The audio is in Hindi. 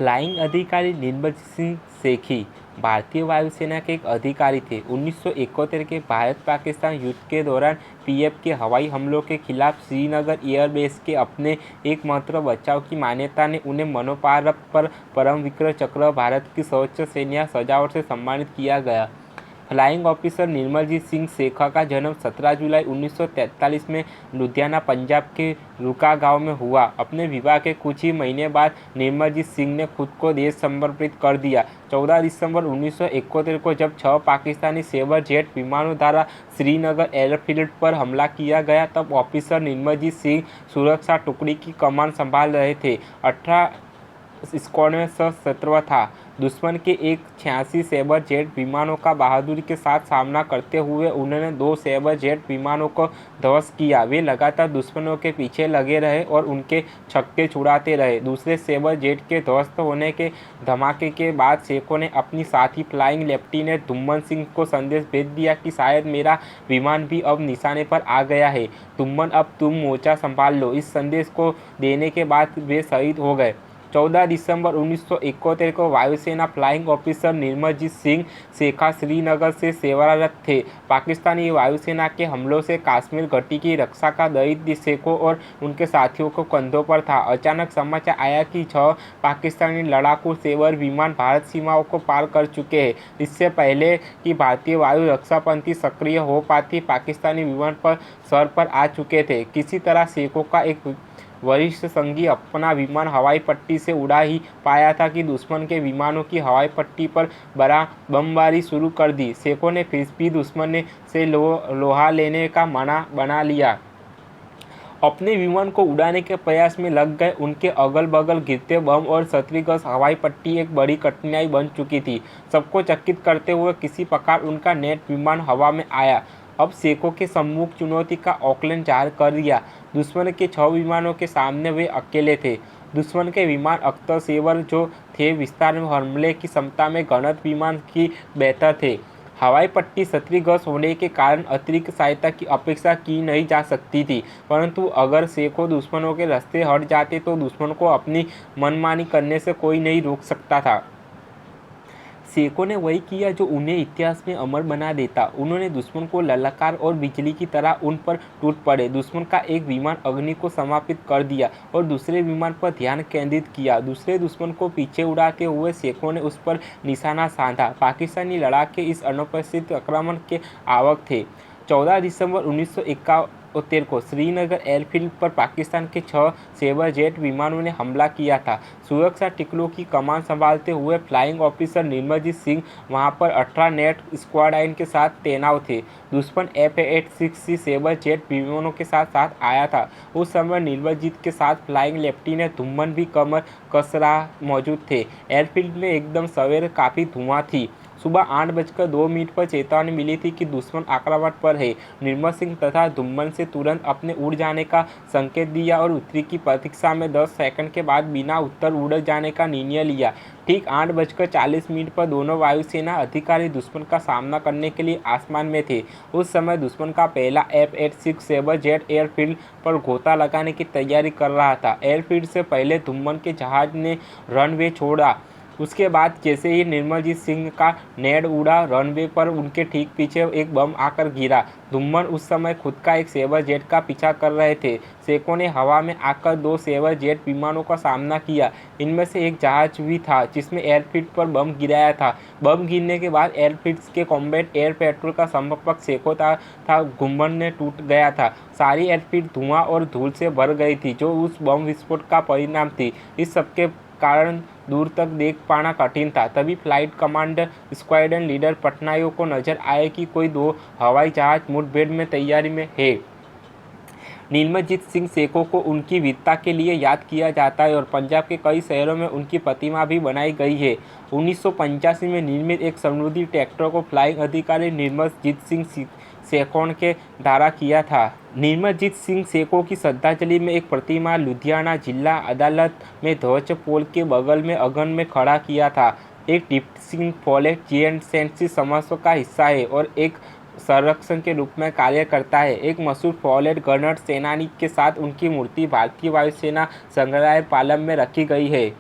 फ्लाइंग अधिकारी निर्मलजीत सिंह सेठी भारतीय वायुसेना के एक अधिकारी थे। 1971 के भारत पाकिस्तान युद्ध के दौरान पीएफ के हवाई हमलों के खिलाफ श्रीनगर एयरबेस के अपने एकमात्र बचाव की मान्यता ने उन्हें मरणोपरांत पर परम विक्रम चक्र, भारत की सर्वोच्च सैन्य सजावट से सम्मानित किया गया। फ्लाइंग ऑफिसर निर्मलजीत सिंह सेखा का जन्म 17 जुलाई 1943 में लुधियाना, पंजाब के रुका गांव में हुआ। अपने विवाह के कुछ ही महीने बाद निर्मलजीत सिंह ने खुद को देश समर्पित कर दिया। 14 दिसंबर 1971 को जब 6 पाकिस्तानी सेबर जेट विमानों द्वारा श्रीनगर एयरफील्ड पर हमला किया गया, तब ऑफिसर निर्मलजीत सिंह सुरक्षा टुकड़ी की कमान संभाल रहे थे। 18 स्क्वाड में सशस्त्र था। दुश्मन के एक 86 सेबर जेट विमानों का बहादुरी के साथ सामना करते हुए उन्होंने 2 सेबर जेट विमानों को ध्वस्त किया। वे लगातार दुश्मनों के पीछे लगे रहे और उनके छक्के छुड़ाते रहे। दूसरे सेबर जेट के ध्वस्त होने के धमाके के बाद सेखों ने अपनी साथी फ्लाइंग लेफ्टिनेंट धुम्मन सिंह को संदेश भेज दिया कि शायद मेरा विमान भी अब निशाने पर आ गया है। धुम्मन, अब तुम मोर्चा संभाल लो। इस संदेश को देने के बाद वे शहीद हो गए। 14 दिसंबर 1971 को वायुसेना फ्लाइंग ऑफिसर निर्मलजीत सिंह सेखा श्रीनगर से सेवारत थे। पाकिस्तानी वायुसेना के हमलों से कश्मीर घाटी की रक्षा का दायित्व सेखों और उनके साथियों को कंधों पर था। अचानक समाचार आया कि 6 पाकिस्तानी लड़ाकू सेबर विमान भारत सीमाओं को पार कर चुके हैं। इससे पहले कि भारतीय वायु रक्षा पंक्ति सक्रिय हो पाती, पाकिस्तानी विमान पर सर पर आ चुके थे। किसी तरह सेखों का एक वरिष्ठ संगी अपना विमान हवाई पट्टी से उड़ा ही पाया था कि दुश्मन के विमानों की हवाई पट्टी पर बमबारी शुरू कर दी। सेखों ने फिर भी दुश्मन से लोहा लेने का मना बना लिया। अपने विमान को उड़ाने के प्रयास में लग गए। उनके अगल बगल गिरते बम और क्षतिग्रस्त हवाई पट्टी एक बड़ी कठिनाई बन चुकी थी। सबको चकित करते हुए किसी प्रकार उनका नेट विमान हवा में आया। अब सेखों के सम्मुख चुनौती का औकलन जाहिर कर दिया। दुश्मन के 6 विमानों के सामने वे अकेले थे। दुश्मन के विमान अख्तर सेबर जो थे, विस्तार में हमले की क्षमता में गणित विमान की बेहतर थे। हवाई पट्टी क्षतिग्रस्त होने के कारण अतिरिक्त सहायता की अपेक्षा की नहीं जा सकती थी, परंतु अगर सेखों दुश्मनों के रास्ते हट जाते तो दुश्मन को अपनी मनमानी करने से कोई नहीं रोक सकता था। सेखों ने वही किया जो उन्हें इतिहास में अमर बना देता। उन्होंने दुश्मन को ललकार और बिजली की तरह उन पर टूट पड़े। दुश्मन का एक विमान अग्नि को समापित कर दिया और दूसरे विमान पर ध्यान केंद्रित किया। दूसरे दुश्मन को पीछे उड़ाते हुए सेखों ने उस पर निशाना साधा। पाकिस्तानी लड़ाके इस अनपेक्षित आक्रमण के आवक थे। 14 दिसंबर 1971 को श्रीनगर एयरफील्ड पर पाकिस्तान के 6 सेबर जेट विमानों ने हमला किया था। सुरक्षा टिकलों की कमान संभालते हुए फ्लाइंग ऑफिसर निर्मलजीत सिंह वहां पर 18 नेट स्क्वाड्रन के साथ तैनात थे। दुश्मन F-86 सेबर जेट विमानों के साथ साथ आया था। उस समय निर्मलजीत के साथ फ्लाइंग लेफ्टिनेंट धुम्मन भी कमर कस रहा मौजूद थे। एयरफील्ड में एकदम सवेरे काफ़ी धुआं थी। सुबह 8:02 पर चेतावनी मिली थी कि दुश्मन आक्रमण पर है। निर्मल सिंह तथा धुम्मन से तुरंत अपने उड़ जाने का संकेत दिया और उत्तरी की प्रतीक्षा में 10 सेकंड के बाद बिना उत्तर उड़ जाने का निर्णय लिया। ठीक 8:40 पर दोनों वायुसेना अधिकारी दुश्मन का सामना करने के लिए आसमान में थे। उस समय दुश्मन का पहला F-86 सेबर जेट एयरफील्ड पर गोता लगाने की तैयारी कर रहा था। एयरफील्ड से पहले धुम्मन के जहाज ने रनवे छोड़ा। उसके बाद जैसे ही निर्मलजीत सिंह का नेट उड़ा, रनवे पर उनके ठीक पीछे एक बम आकर गिरा। धुम्मन उस समय खुद का एक सेबर जेट का पीछा कर रहे थे। सेखों ने हवा में आकर 2 सेबर जेट विमानों का सामना किया। इनमें से एक जहाज भी था जिसमें एयरफील्ड पर बम गिराया था। बम गिरने के बाद एयरफील्ड के कॉम्बैट एयर पेट्रोल का संपर्क सेखों था धुम्मन ने टूट गया था। सारी एयरफील्ड धुआं और धूल से भर गई थी जो उस बम विस्फोट का परिणाम थी। इस सबके कारण दूर तक देख पाना कठिन था। तभी flight commander squadron leader Patnaik को नजर आए कि कोई 2 हवाई जहाज मुठभेड़ में तैयारी में है। निर्मलजीत सिंह सेखों को उनकी वीरता के लिए याद किया जाता है और पंजाब के कई शहरों में उनकी प्रतिमा भी बनाई गई है। 1985 में निर्मित एक समुद्री ट्रैक्टर को फ्लाइंग अधिकारी निर्मलजीत सिंह सेखों के द्वारा किया था। निर्मलजीत सिंह सेखों की श्रद्धांजलि में एक प्रतिमा लुधियाना जिला अदालत में ध्वज पोल के बगल में आंगन में खड़ा किया था। एक डिप्सिंग फॉलेट जीएनसेंसी समारोह का हिस्सा है और एक संरक्षण के रूप में कार्य करता है। एक मशहूर फॉलेट गनर सेनानी के साथ उनकी मूर्ति भारतीय वायुसेना संग्रहालय पालम में रखी गई है।